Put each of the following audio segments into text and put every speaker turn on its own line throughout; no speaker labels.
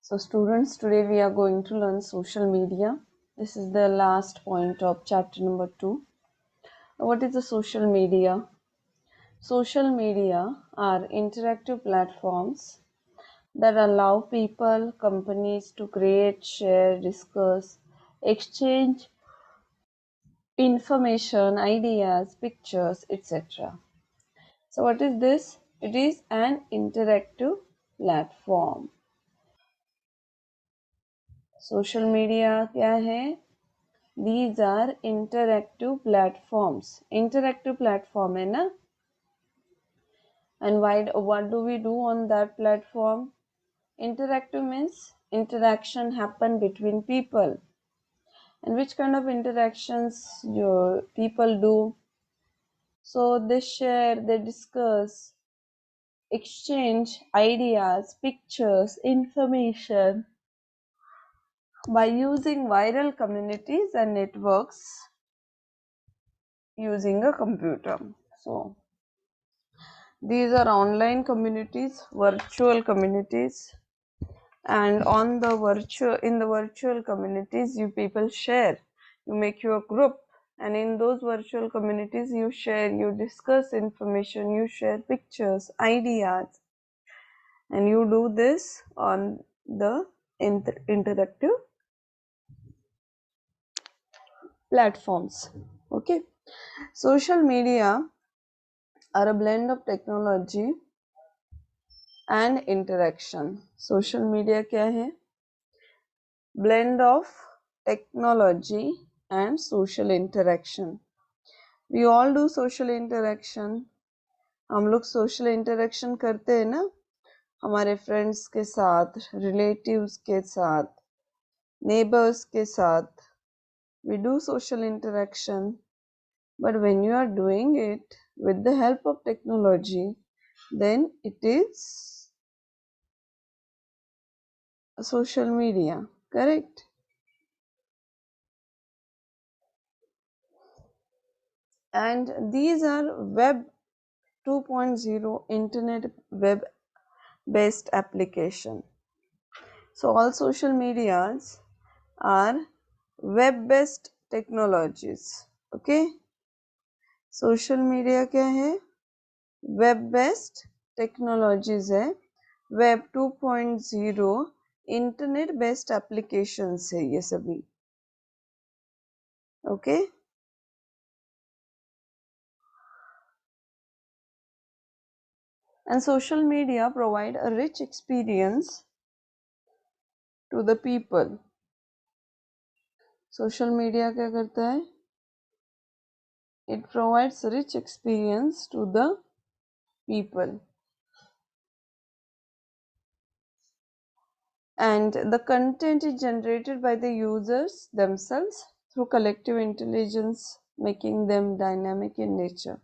So students, today we are going to learn social media. This is the last point of chapter number 2. What is the social media? Social media are interactive platforms that allow people, companies to create, share, discuss, exchange information, ideas, pictures, etc. So what is this? It is an interactive platform. Social media क्या है? These are interactive platforms. Interactive platform है ना? And what do we do on that platform? Interactive means interaction happen between people. And which kind of interactions your people do? So they share, they discuss, exchange ideas, pictures, information by using viral communities and networks using a computer. So these are online communities, virtual communities, and on the virtual communities you people share, you make your group, and in those virtual communities you share, you discuss information, you share pictures, ideas, and you do this on the interactive platforms. Okay, social media are a blend of technology and interaction. Social media क्या है? Blend of technology and social interaction. We all do social interaction. हम लोग social interaction करते हैं ना, हमारे friends के साथ, relatives के साथ, neighbors के साथ. We do social interaction. But when you are doing it with the help of technology, then it is social media, correct? And these are web 2.0 internet web based application. So all social medias are web based technologies. Okay, social media क्या है? Web based technologies है. Web 2.0 internet based applications है ये सभी. Okay, and social media provide a rich experience to the people. Social media क्या करता है? It provides rich experience to the people. And the content is generated by the users themselves through collective intelligence, making them dynamic in nature.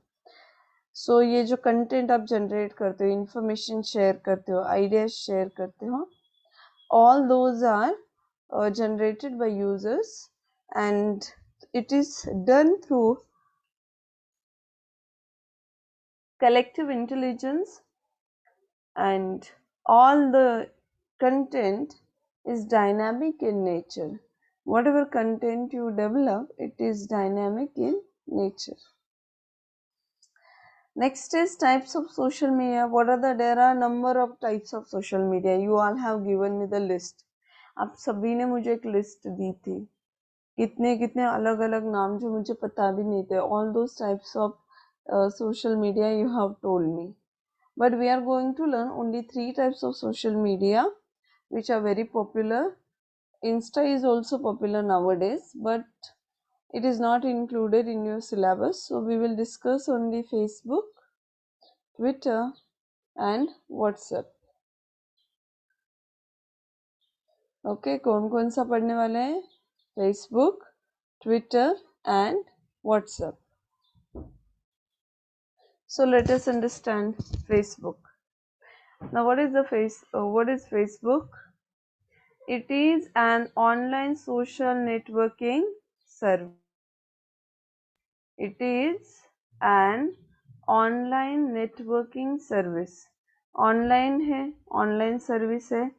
So ये जो content आप generate करते हो, information share करते हो, ideas share करते हो, all those are generated by users, and it is done through collective intelligence, and all the content is dynamic in nature. Whatever content you develop, it is dynamic in nature. Next is types of social media. There are number of types of social media. You all have given me the list. आप सभी ने मुझे एक list दी थी, कितने कितने अलग अलग नाम जो मुझे पता भी नहीं थे. All those types of social media you have told me. But we are going to learn only 3 types of social media which are very popular. Insta is also popular nowadays, but it is not included in your syllabus. So we will discuss only Facebook, Twitter and WhatsApp. Okay, कौन सा पढ़ने वाले हैं? Facebook, Twitter and WhatsApp. So let us understand Facebook. Now what is Facebook? It is an online social networking service. It is an online networking service. Online है, online service है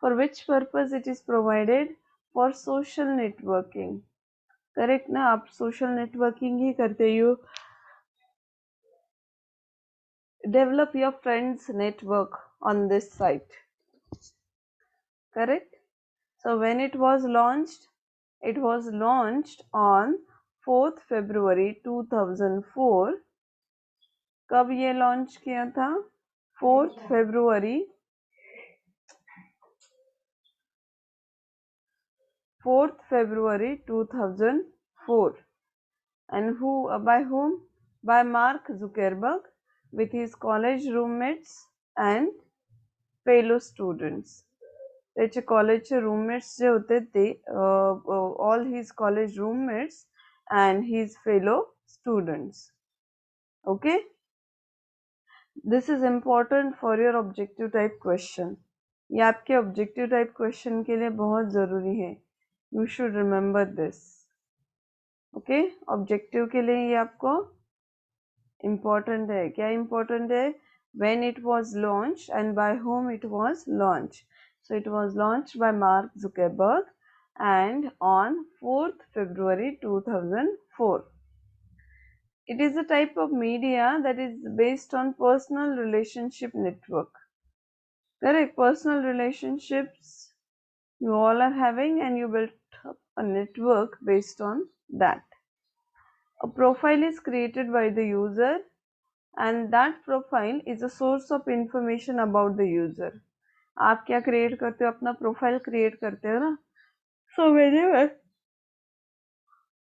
For which purpose it is provided? For social networking. Correct ना, आप social networking ही करते, you develop your friends network on this site. Correct? So when it was launched? It was launched on 4th February 2004. कब ये launch किया था? 4th February 2004. And by whom? By Mark Zuckerberg with his college roommates and fellow students. त्याचे कॉलेजचे roommates जे होते ते all his college roommates and his fellow students. Okay? This is important for your objective type question. ये आपके objective type question के लिए बहुत ज़रूरी है. You should remember this. Okay? Objective के लिए ये आपको important है. क्या important है? When it was launched and by whom it was launched. So it was launched by Mark Zuckerberg and on 4th February 2004. It is a type of media that is based on personal relationship network. Correct? Personal relationships you all are having and you built up a network based on that. A profile is created by the user and that profile is a source of information about the user. आप क्या create करते हो? अपना profile create करते हो ना? So whenever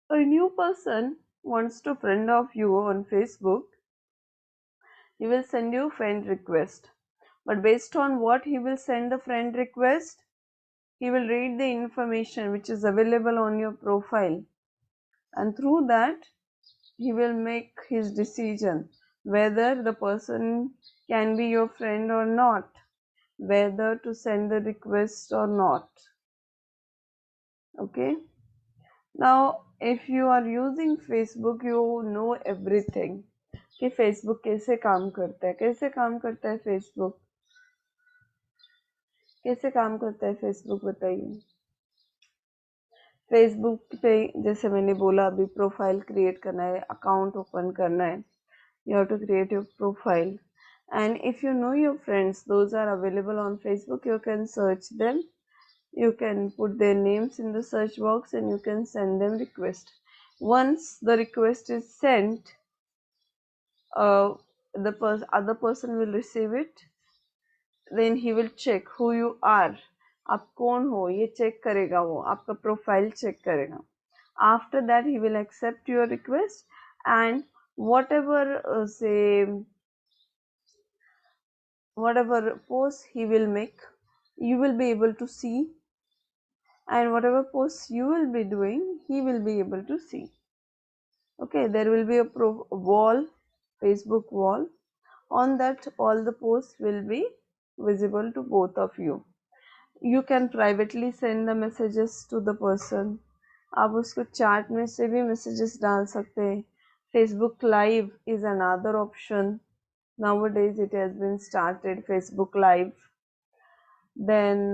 a new person wants to friend of you on Facebook, he will send you friend request. But based on what he will send the friend request, he will read the information which is available on your profile, and through that he will make his decision whether the person can be your friend or not, whether to send the request or not. Okay? Now, if you are using Facebook, you know everything कि Facebook कैसे काम करता है. कैसे काम करता है Facebook? कैसे काम करता है Facebook बताइए. फेसबुक पे जैसे मैंने बोला अभी प्रोफाइल क्रिएट करना है, अकाउंट ओपन करना है, you have to create your profile, and if you know your friends, those are available on Facebook, you can search them, you can put their names in the search box and you can send them request. Once the request is sent, the other person will receive it, then he will check who you are, आप कौन हो ये check करेगा, वो आपका profile check करेगा. After that he will accept your request and whatever whatever post he will make, you will be able to see, and whatever posts you will be doing, he will be able to see. Okay, there will be a wall, Facebook wall. On that all the posts will be visible to both of you. You can privately send the messages to the person. आप उसको chat में से भी messages डाल सकते हैं. Facebook Live is another option. Nowadays it has been started, Facebook Live. Then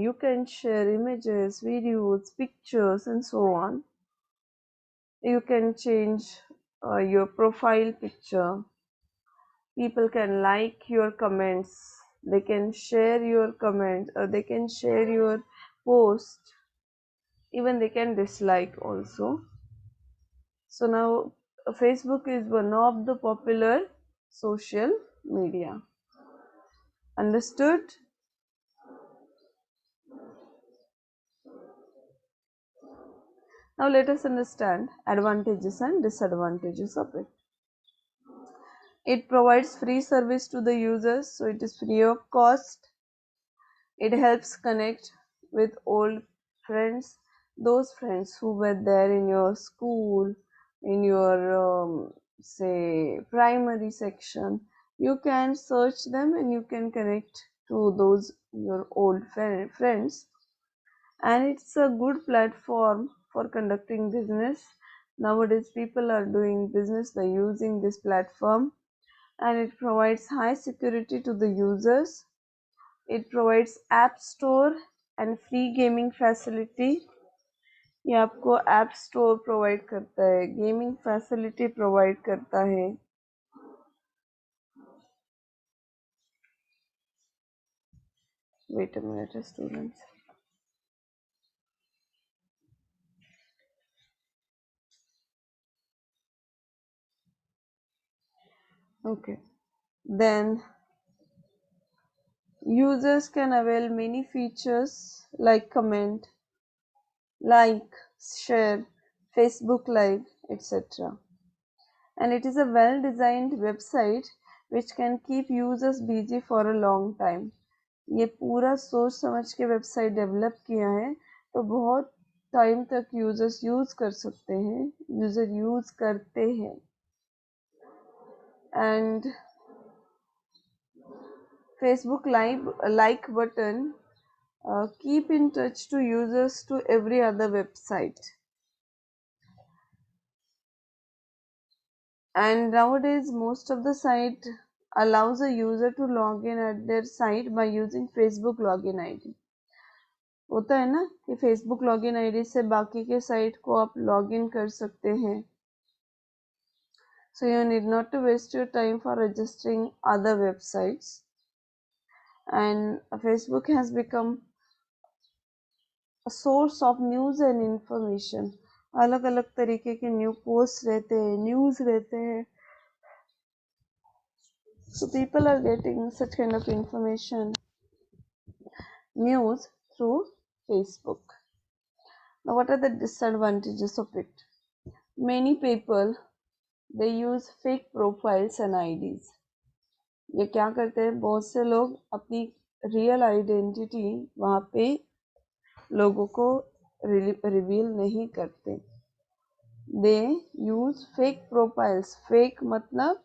you can share images, videos, pictures and so on. You can change your profile picture. People can like your comments, they can share your comments, or they can share your post, even they can dislike also. So now Facebook is one of the popular social media. Understood? Now let us understand advantages and disadvantages of it. It provides free service to the users, so it is free of cost. It helps connect with old friends, those friends who were there in your school, in your say primary section. You can search them and you can connect to those your old friends, and it's a good platform for conducting business. Nowadays people are doing business by using this platform, and it provides high security to the users. It provides app store and free gaming facility. ये आपको app store provide करता है, gaming facility provide करता है. Wait a minute students. Okay. Then users can avail many features like comment, like, share, Facebook Live, etc. And it is a well-designed website which can keep users busy for a long time. ये पूरा सोच समझ के website develop किया है तो बहुत time तक यूजर्स यूज कर सकते हैं, यूजर यूज करते हैं. And Facebook Live like button keep in touch to users to every other website. And nowadays most of the site allows a user to log in at their site by using Facebook login ID. होता है ना कि Facebook login ID से बाकी के site को आप login कर सकते हैं. So you need not to waste your time for registering other websites. And Facebook has become a source of news and information. अलग अलग तरीके के न्यू पोस्ट रहते हैं, न्यूज रहते हैं. So people are getting such kind of information, news through Facebook. Now what are the disadvantages of it? Many people, they use fake profiles and IDs. ये क्या करते हैं, बहुत से लोग अपनी रियल आइडेंटिटी वहाँ पे लोगों को रिवील नहीं करते. They use fake profiles. Fake मतलब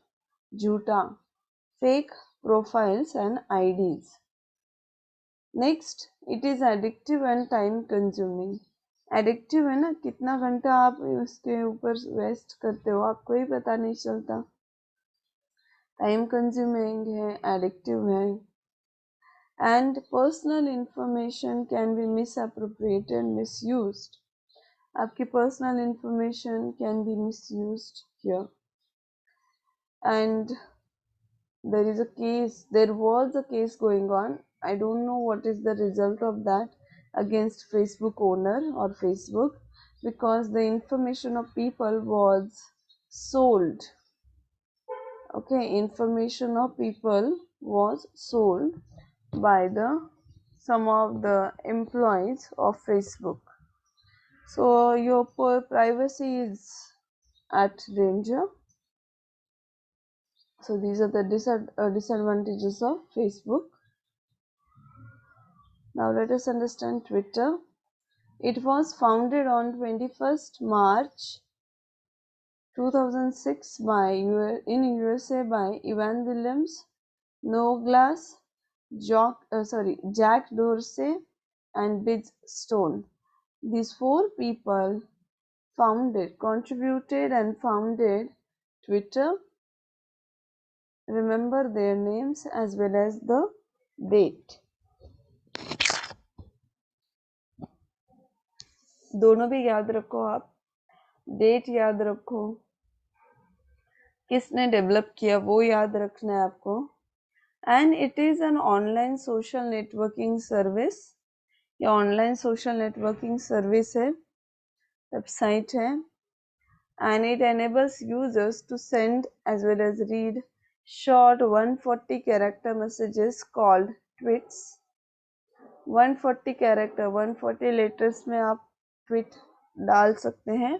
झूठा. Fake profiles and IDs. Next, it is addictive and time consuming. Addictive है ना, कितना घंटा आप उसके ऊपर वेस्ट करते हो आपको ही पता नहीं चलता. टाइम कंज्यूमिंग है, एडिक्टिव है. And personal information can be misappropriated, misused. आपकी personal information can be misused here. And there was a case going on. I don't know what is the result of that against Facebook owner or Facebook, because the information of people was sold. Okay, information of people was sold by some of the employees of Facebook. So your privacy is at danger. So these are the disadvantages of Facebook. Now let us understand Twitter. It was founded on 21st March 2006 in USA by Evan Williams, Noah Glass, Jack Dorsey, and Biz Stone. These four people contributed and founded Twitter. Remember their names as well as the date. दोनों भी याद रखो आप, date याद रखो, किसने develop किया वो याद रखना है आपको. And it is an online social networking service. ये ऑनलाइन सोशल नेटवर्किंग सर्विस है, वेबसाइट है. And it enables users to send as well as read short 140 character messages called tweets. 140 character 140 letters में आप ट्वीट डाल सकते हैं.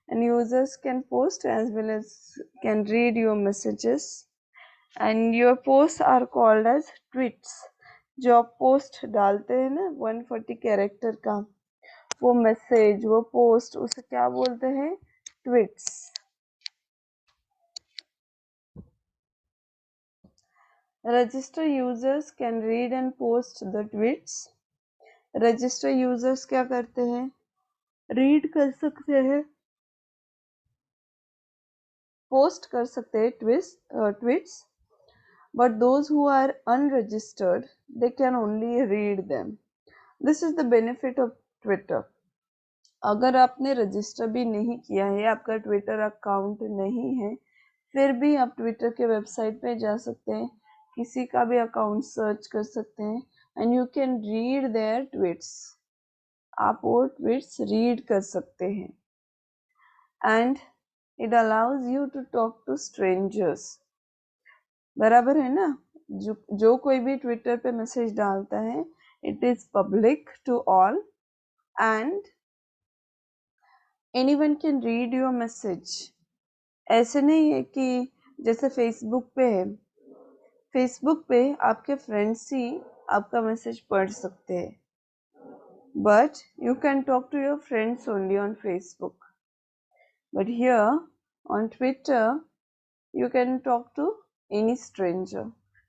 And users can post as well as can read your messages, and your posts are called as tweets. जो आप post डालते हैं ना 140 कैरेक्टर का, वो मैसेज, वो पोस्ट, उसे क्या बोलते हैं, tweets. Register users can read and post the tweets. Register users क्या करते हैं, रीड कर सकते हैं, पोस्ट कर सकते हैं tweets. but those who are unregistered, they can only read them. This is the benefit of Twitter. अगर आपने रजिस्टर भी नहीं किया है, आपका ट्विटर अकाउंट नहीं है, फिर भी आप ट्विटर के वेबसाइट पे जा सकते हैं, किसी का भी अकाउंट सर्च कर सकते हैं and you can read their tweets. आप वो ट्वीट्स रीड कर सकते हैं and it allows you to talk to strangers. बराबर है ना. जो कोई भी ट्विटर पे मैसेज डालता है, it is public to all and anyone can read your message. ऐसे नहीं है कि जैसे फेसबुक पे है, फेसबुक पे आपके फ्रेंड्स ही आपका मैसेज पढ़ सकते हैं, but you can talk to your friends only on Facebook. But here on Twitter you can talk to any stranger.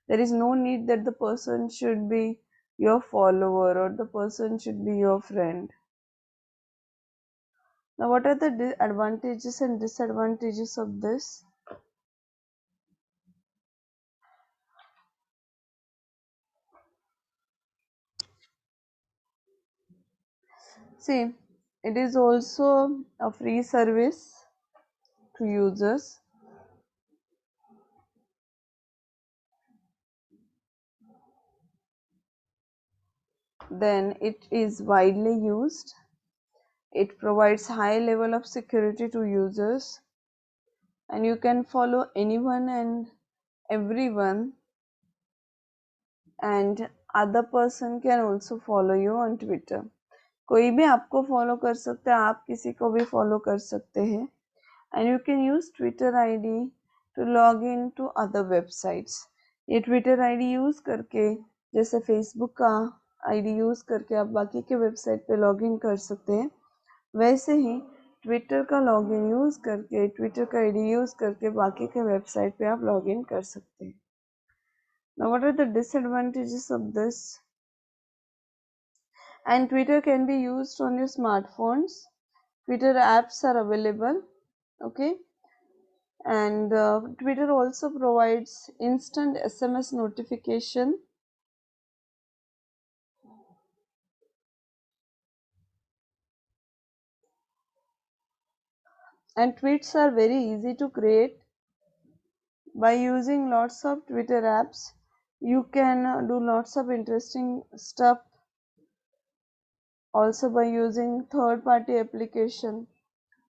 There is no need that the person should be your follower or the person should be your friend. Now, what are the advantages and disadvantages of this? See, it is also a free service to users. Then it is widely used. It provides high level of security to users, and you can follow anyone and everyone, and other person can also follow you on Twitter. कोई भी आपको follow कर सकता है, आप किसी को भी फॉलो कर सकते हैं and you can use Twitter ID to log in to other websites. ये ट्विटर आईडी यूज करके, जैसे फेसबुक का आईडी यूज करके आप बाकी के वेबसाइट पे लॉग इन कर सकते हैं, वैसे ही ट्विटर का लॉग इन यूज करके, ट्विटर का आईडी यूज करके बाकी के वेबसाइट पे आप लॉग इन कर सकते हैं. Now, what are the disadvantages of this? And Twitter can be used on your smartphones. Twitter apps are available, okay, and Twitter also provides instant SMS notification, and tweets are very easy to create. By using lots of Twitter apps, you can do lots of interesting stuff. Also by using third party application,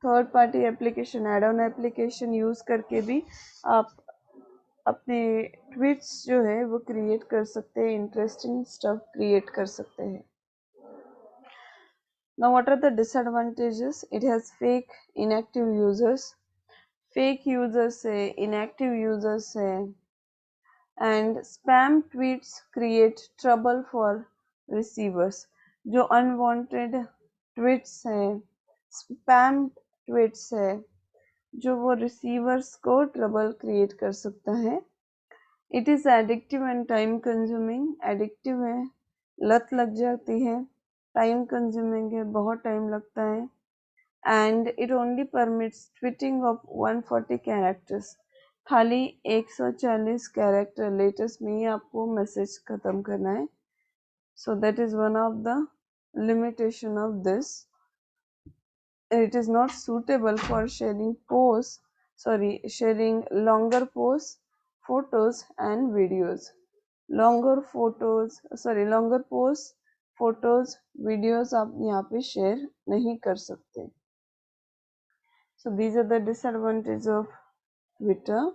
add-on application use करके भी आप अपने tweets जो है वो create कर सकते हैं, इंटरेस्टिंग स्टफ क्रिएट कर सकते हैं. Now, what are the disadvantages? It has fake inactive users. Fake users है, inactive users है, and spam tweets create trouble for receivers. जो unwanted tweets है, spam tweets है, जो वो रिसीवर्स को ट्रबल क्रिएट कर सकता है. It is addictive and time consuming. Addictive है, लत लग जाती है, टाइम कंज्यूमिंग है, बहुत टाइम लगता है, and it only permits tweeting of 140 characters. खाली 140 कैरेक्टर लेटेस्ट में ही आपको मैसेज खत्म करना है. So that is one of the limitation of this. It is not suitable for sharing longer posts, photos and videos. longer posts, photos, videos आप यहाँ पे share नहीं कर सकते. So these are the disadvantages of Twitter.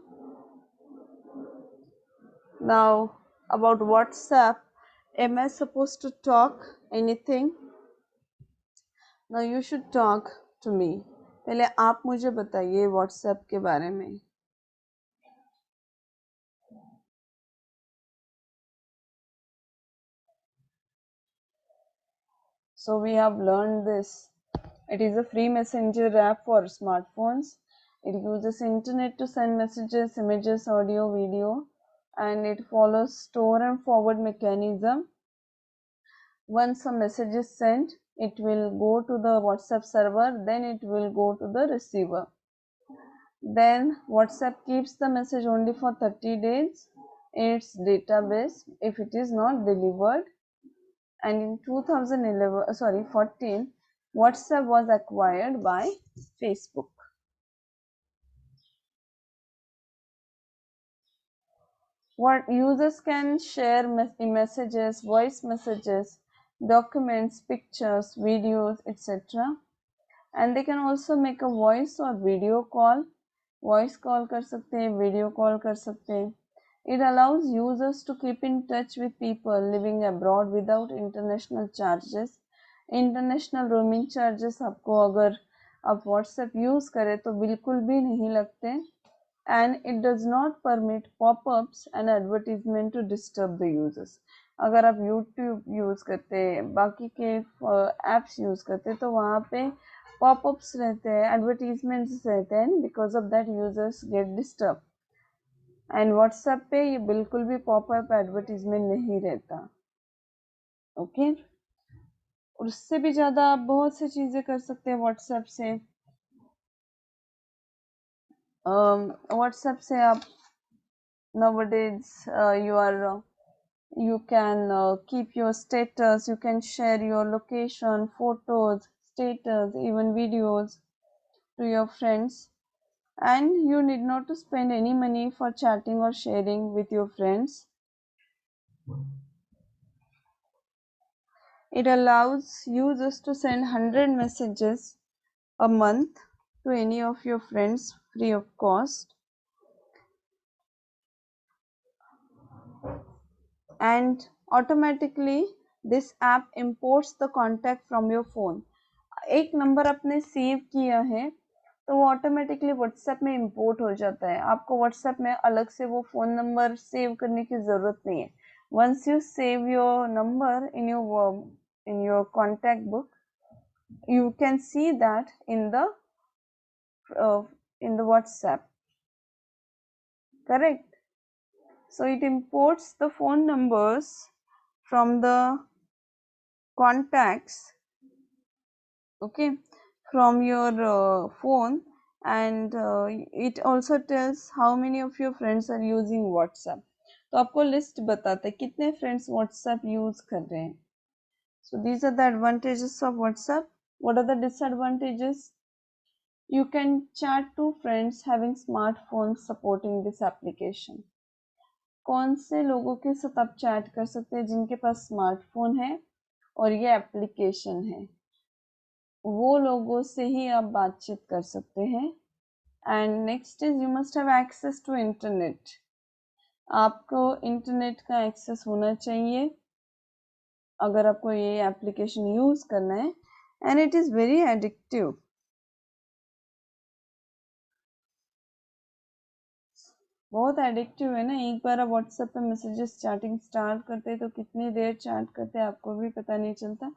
Now about WhatsApp, am I supposed to talk anything? Now you should talk to me. पहले आप मुझे बताइए व्हाट्सएप के बारे में. So we have learned this. It is a free messenger app for smartphones. It uses internet to send messages, images, audio, video, and it follows store and forward mechanism. Once a message is sent, it will go to the WhatsApp server, then it will go to the receiver. Then WhatsApp keeps the message only for 30 days its database if it is not delivered. And in 14, WhatsApp was acquired by Facebook. What users can share messages, voice messages, documents, pictures, videos, etc. And they can also make a voice or video call. Voice call कर सकते हैं, video call कर सकते हैं. It allows users to keep in touch with people living abroad without international charges. International roaming charges आपको अगर आप WhatsApp use करें तो बिल्कुल भी नहीं लगते. And it does not permit pop-ups and advertisement to disturb the users. अगर आप YouTube यूज करते बाकी के एप्स यूज करते तो वहाँ पे पॉपअप्स रहते हैं, एडवर्टीजमेंट्स रहते हैं, because of that users get disturb. And WhatsApp पे ये बिल्कुल भी पॉपअप एडवर्टीजमेंट नहीं रहता. ओके और उससे भी ज्यादा आप बहुत सी चीजें कर सकते हैं व्हाट्सएप से. व्हाट्सएप से आप nowadays you can keep your status, you can share your location, photos, status, even videos to your friends, and you need not to spend any money for chatting or sharing with your friends. It allows users to send 100 messages a month to any of your friends free of cost. And automatically this app imports the contact from your phone. एक number आपने save किया है तो वो automatically WhatsApp में import हो जाता है. आपको व्हाट्सएप में अलग से वो फोन नंबर सेव करने की जरूरत नहीं है. Once you save your number in your contact book, you can see that in the WhatsApp. Correct. So it imports the phone numbers from the contacts, okay, from your phone, and it also tells how many of your friends are using WhatsApp. तो आपको list बताता है कितने friends WhatsApp use कर रहे हैं. So these are the advantages of WhatsApp. What are the disadvantages? You can chat to friends having smartphones supporting this application. कौन से लोगों के साथ आप चैट कर सकते हैं जिनके पास स्मार्टफोन है और ये एप्लीकेशन है? वो लोगों से ही आप बातचीत कर सकते हैं. And next is you must have access to internet. आपको इंटरनेट का एक्सेस होना चाहिए अगर आपको ये एप्लीकेशन यूज करना है. And it is very addictive. बहुत एडिक्टिव है ना. एक बार आप व्हाट्सएप पे मैसेजेस चैटिंग स्टार्ट करते हैं तो कितनी देर चैट करते हैं आपको भी पता नहीं चलता.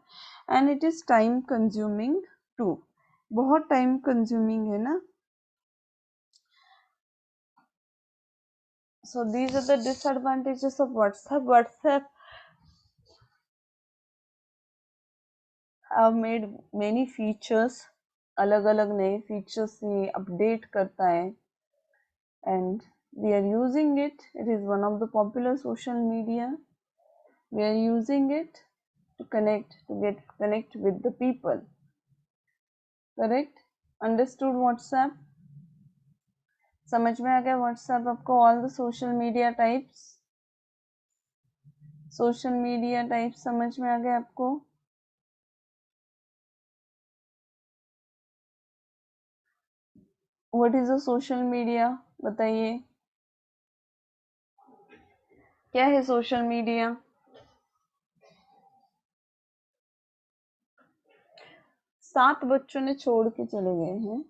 And it is time consuming too. बहुत टाइम कंज्यूमिंग है ना. So these are the disadvantages of WhatsApp. WhatsApp have made many features. अलग अलग नए फीचर्स ये अपडेट करता है. And we are using it. It is one of the popular social media. We are using it to get connect with the people. Correct? Understood WhatsApp? समझ में आ गया WhatsApp आपको? All the social media types. Social media type समझ में आ गया आपको? What is a social media? बताइए क्या है सोशल मीडिया? 7 बच्चों ने छोड़ के चले गए हैं.